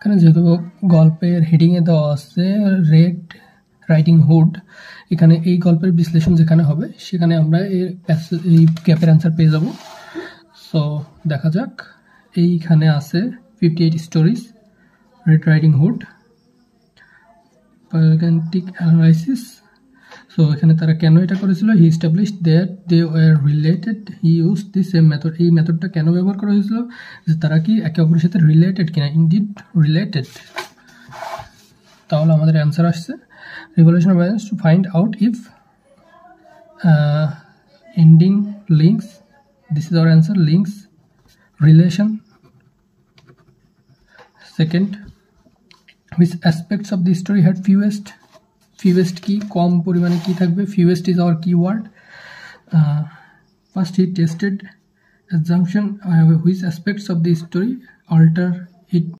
এখানে যেহেতু গল্পের হেডিংয়ে দেওয়া আছে রেড রাইডিং হুড, এখানে এই গল্পের বিশ্লেষণ যেখানে হবে সেখানে আমরা এই গ্যাপের অ্যান্সার পেয়ে যাব। সো দেখা যাক, এইখানে আছে 58 stories Red Riding Hood paragraphic analysis. So এখানে তারা কেন এটা করেছিল, he established that they were related, he use the same method. এই মেথডটা কেন ব্যবহার করা হয়েছিল, যে তারা কি একে অপরের সাথে রিলেটেড কিনা, ইনডিড রিলেটেড। তাহলে আমাদের অ্যান্সার আসছে revolution of balance to find out if ending links, this is our answer, links relation. Second, which aspects of the story had fewest, fewest কি কম পরিমাণে কি থাকবে, fewest is our keyword. First he tested assumption which aspects of the story alter it